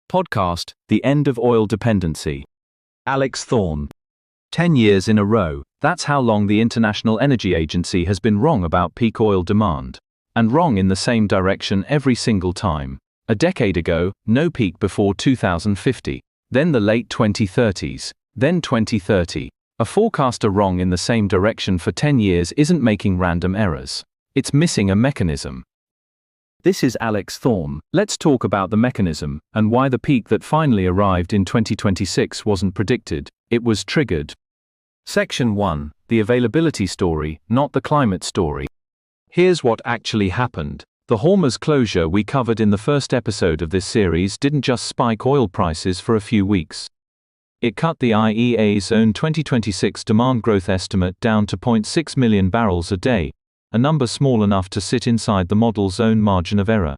Podcast, The End of Oil Dependency. Alex Thorne. 10 years in a row, that's how long the International Energy Agency has been wrong about peak oil demand. And wrong in the same direction every single time. A decade ago, no peak before 2050. Then the late 2030s. Then 2030. A forecaster wrong in the same direction for 10 years isn't making random errors. It's missing a mechanism. This is Alex Thorne. Let's talk about the mechanism, and why the peak that finally arrived in 2026 wasn't predicted, it was triggered. Section 1. The availability story, not the climate story. Here's what actually happened. The Hormuz closure we covered in the first episode of this series didn't just spike oil prices for a few weeks. It cut the IEA's own 2026 demand growth estimate down to 0.6 million barrels a day, a number small enough to sit inside the model's own margin of error.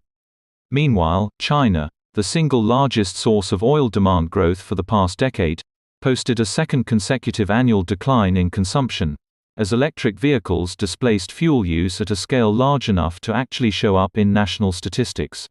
Meanwhile, China, the single largest source of oil demand growth for the past decade, posted a second consecutive annual decline in consumption, as electric vehicles displaced fuel use at a scale large enough to actually show up in national statistics.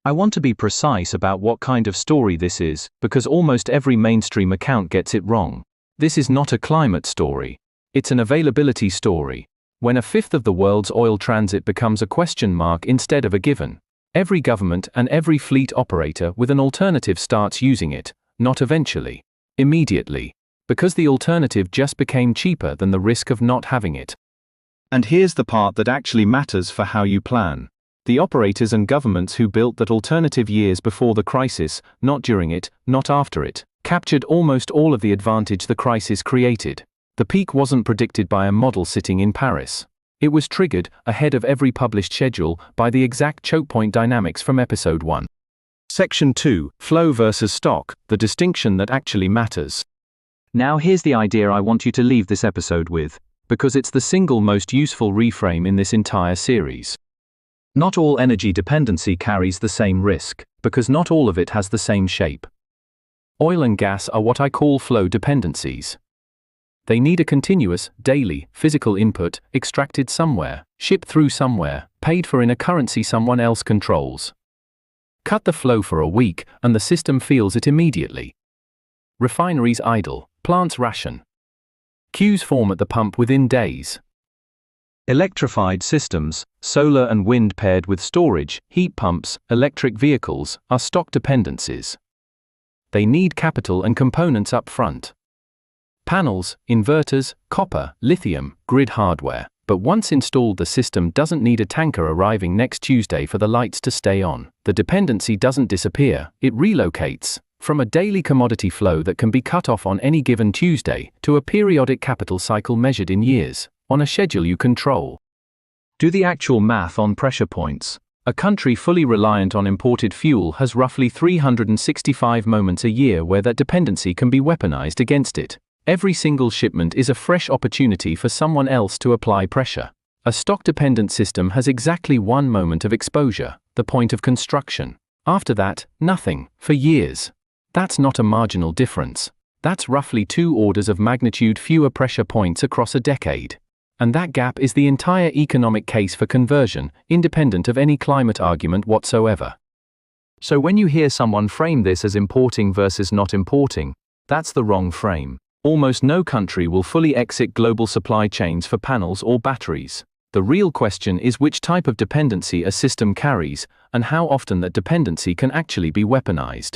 I want to be precise about what kind of story this is, because almost every mainstream account gets it wrong. This is not a climate story. It's an availability story. When a fifth of the world's oil transit becomes a question mark instead of a given, every government and every fleet operator with an alternative starts using it, not eventually, immediately, because the alternative just became cheaper than the risk of not having it. And here's the part that actually matters for how you plan. The operators and governments who built that alternative years before the crisis, not during it, not after it, captured almost all of the advantage the crisis created. The peak wasn't predicted by a model sitting in Paris. It was triggered, ahead of every published schedule, by the exact choke point dynamics from episode 1. Section 2, Flow versus Stock, the distinction that actually matters. Now here's the idea I want you to leave this episode with, because it's the single most useful reframe in this entire series. Not all energy dependency carries the same risk, because not all of it has the same shape. Oil and gas are what I call flow dependencies. They need a continuous, daily, physical input, extracted somewhere, shipped through somewhere, paid for in a currency someone else controls. Cut the flow for a week, and the system feels it immediately. Refineries idle, plants ration. Queues form at the pump within days. Electrified systems, solar and wind paired with storage, heat pumps, electric vehicles, are stock dependencies. They need capital and components up front. Panels, inverters, copper, lithium, grid hardware, but once installed the system doesn't need a tanker arriving next Tuesday for the lights to stay on. The dependency doesn't disappear, it relocates, from a daily commodity flow that can be cut off on any given Tuesday, to a periodic capital cycle measured in years, on a schedule you control. Do the actual math on pressure points. A country fully reliant on imported fuel has roughly 365 moments a year where that dependency can be weaponized against it. Every single shipment is a fresh opportunity for someone else to apply pressure. A stock-dependent system has exactly one moment of exposure, the point of construction. After that, nothing, for years. That's not a marginal difference. That's roughly 2 orders of magnitude fewer pressure points across a decade. And that gap is the entire economic case for conversion, independent of any climate argument whatsoever. So when you hear someone frame this as importing versus not importing, that's the wrong frame. Almost no country will fully exit global supply chains for panels or batteries. The real question is which type of dependency a system carries, and how often that dependency can actually be weaponized.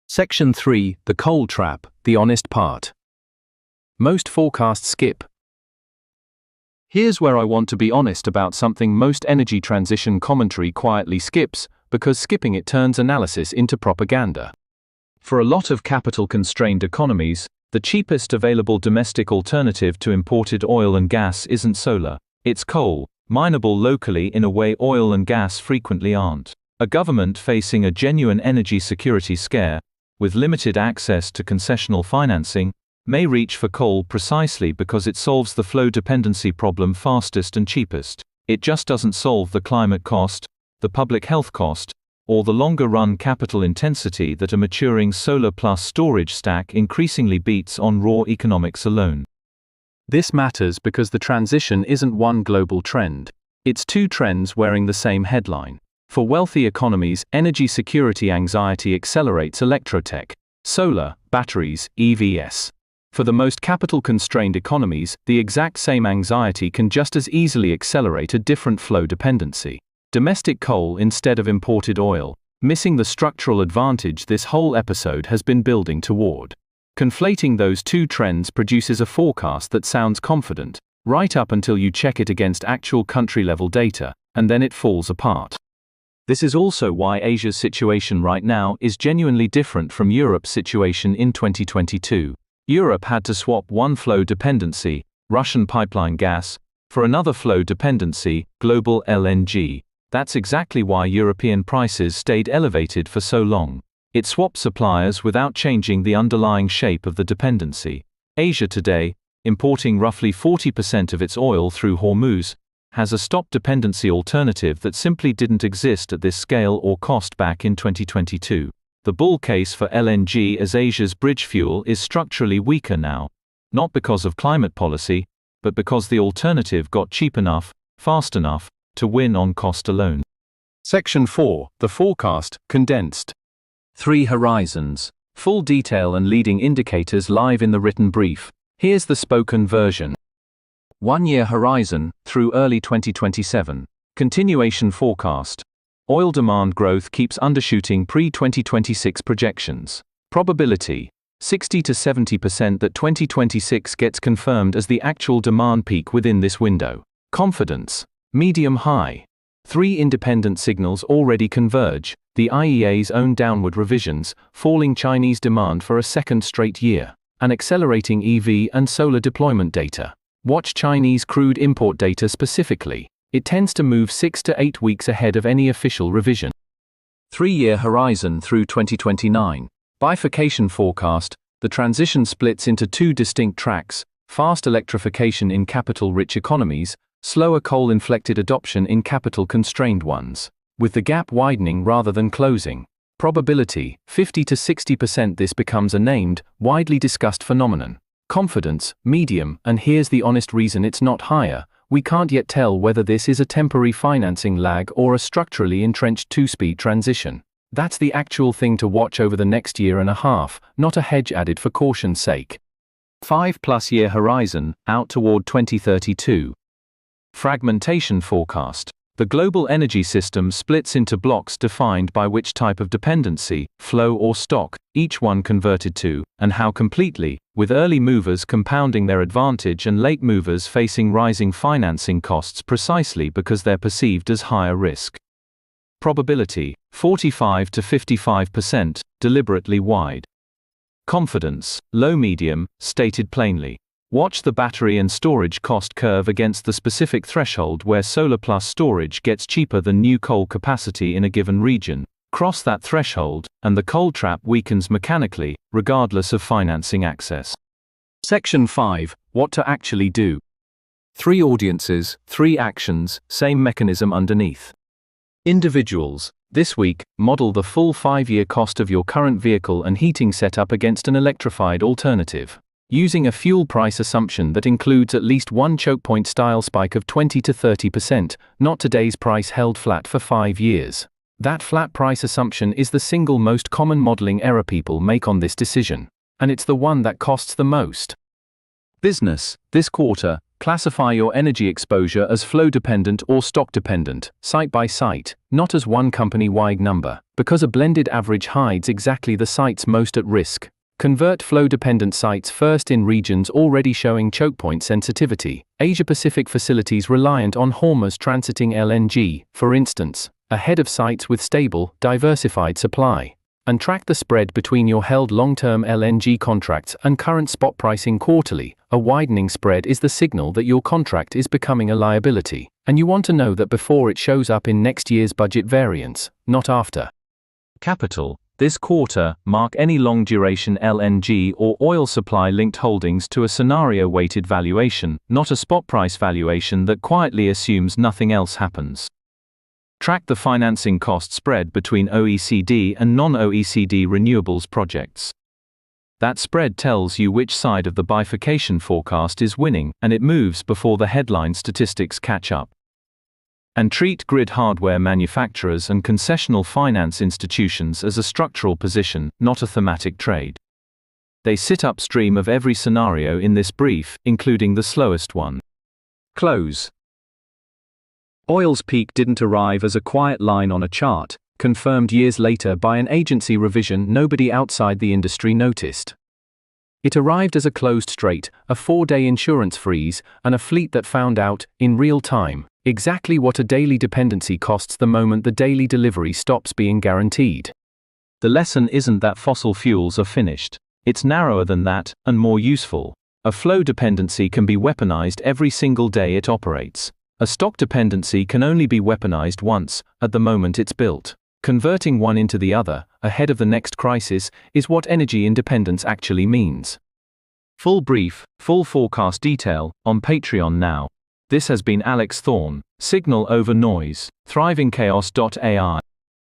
Section 3, The Coal Trap, the honest part. Most forecasts skip. Here's where I want to be honest about something most energy transition commentary quietly skips, because skipping it turns analysis into propaganda. For a lot of capital-constrained economies, the cheapest available domestic alternative to imported oil and gas isn't solar, it's coal, mineable locally in a way oil and gas frequently aren't. A government facing a genuine energy security scare, with limited access to concessional financing, may reach for coal precisely because it solves the flow dependency problem fastest and cheapest. It just doesn't solve the climate cost, the public health cost, or the longer-run capital intensity that a maturing solar plus storage stack increasingly beats on raw economics alone. This matters because the transition isn't one global trend. It's 2 trends wearing the same headline. For wealthy economies, energy security anxiety accelerates electrotech, solar, batteries, EVs. For the most capital-constrained economies, the exact same anxiety can just as easily accelerate a different flow dependency. Domestic coal instead of imported oil, missing the structural advantage this whole episode has been building toward. Conflating those two trends produces a forecast that sounds confident, right up until you check it against actual country-level data, and then it falls apart. This is also why Asia's situation right now is genuinely different from Europe's situation in 2022. Europe had to swap one flow dependency, Russian pipeline gas, for another flow dependency, global LNG. That's exactly why European prices stayed elevated for so long. It swapped suppliers without changing the underlying shape of the dependency. Asia today, importing roughly 40% of its oil through Hormuz, has a stop dependency alternative that simply didn't exist at this scale or cost back in 2022. The bull case for LNG as Asia's bridge fuel is structurally weaker now, not because of climate policy, but because the alternative got cheap enough, fast enough, to win on cost alone. Section 4, the forecast, condensed. 3 horizons. Full detail and leading indicators live in the written brief. Here's the spoken version. 1-year horizon, through early 2027. Continuation forecast. Oil demand growth keeps undershooting pre-2026 projections. Probability, 60 to 70% that 2026 gets confirmed as the actual demand peak within this window. Confidence, medium-high. 3 independent signals already converge, the IEA's own downward revisions, falling Chinese demand for a second straight year, and accelerating EV and solar deployment data. Watch Chinese crude import data specifically. It tends to move 6 to 8 weeks ahead of any official revision. 3-year horizon through 2029. Bifurcation forecast. The transition splits into 2 distinct tracks: fast electrification in capital-rich economies, slower coal-inflected adoption in capital-constrained ones, with the gap widening rather than closing. Probability, 50 to 60% this becomes a named, widely discussed phenomenon. Confidence, medium, and here's the honest reason it's not higher. We can't yet tell whether this is a temporary financing lag or a structurally entrenched 2-speed transition. That's the actual thing to watch over the next year and a half, not a hedge added for caution's sake. 5+ year horizon, out toward 2032. Fragmentation forecast. The global energy system splits into blocks defined by which type of dependency, flow or stock, each one converted to, and how completely, with early movers compounding their advantage and late movers facing rising financing costs precisely because they're perceived as higher risk. Probability, 45 to 55%, deliberately wide. Confidence, low-medium, stated plainly. Watch the battery and storage cost curve against the specific threshold where solar plus storage gets cheaper than new coal capacity in a given region. Cross that threshold, and the coal trap weakens mechanically, regardless of financing access. Section 5, what to actually do. 3 audiences, 3 actions, same mechanism underneath. Individuals. This week, model the full 5-year cost of your current vehicle and heating setup against an electrified alternative, using a fuel price assumption that includes at least one choke point style spike of 20 to 30%, not today's price held flat for 5 years. That flat price assumption is the single most common modeling error people make on this decision, and it's the one that costs the most. Business. This quarter, classify your energy exposure as flow-dependent or stock-dependent, site by site, not as one company-wide number, because a blended average hides exactly the sites most at risk. Convert flow-dependent sites first in regions already showing choke point sensitivity. Asia-Pacific facilities reliant on Hormuz transiting LNG, for instance, ahead of sites with stable, diversified supply. And track the spread between your held long-term LNG contracts and current spot pricing quarterly. A widening spread is the signal that your contract is becoming a liability, and you want to know that before it shows up in next year's budget variance, not after. Capital. This quarter, mark any long-duration LNG or oil supply-linked holdings to a scenario-weighted valuation, not a spot price valuation that quietly assumes nothing else happens. Track the financing cost spread between OECD and non-OECD renewables projects. That spread tells you which side of the bifurcation forecast is winning, and it moves before the headline statistics catch up. and treat grid hardware manufacturers and concessional finance institutions as a structural position, not a thematic trade. They sit upstream of every scenario in this brief, including the slowest one. Close. Oil's peak didn't arrive as a quiet line on a chart, confirmed years later by an agency revision nobody outside the industry noticed. It arrived as a closed strait, a 4-day insurance freeze, and a fleet that found out, in real time, exactly what a daily dependency costs the moment the daily delivery stops being guaranteed. The lesson isn't that fossil fuels are finished. It's narrower than that, and more useful. A flow dependency can be weaponized every single day it operates. A stock dependency can only be weaponized once, at the moment it's built. Converting one into the other, ahead of the next crisis, is what energy independence actually means. Full brief, full forecast detail, on Patreon now. This has been Alex Thorn, Signal Over Noise, ThrivingChaos.ai.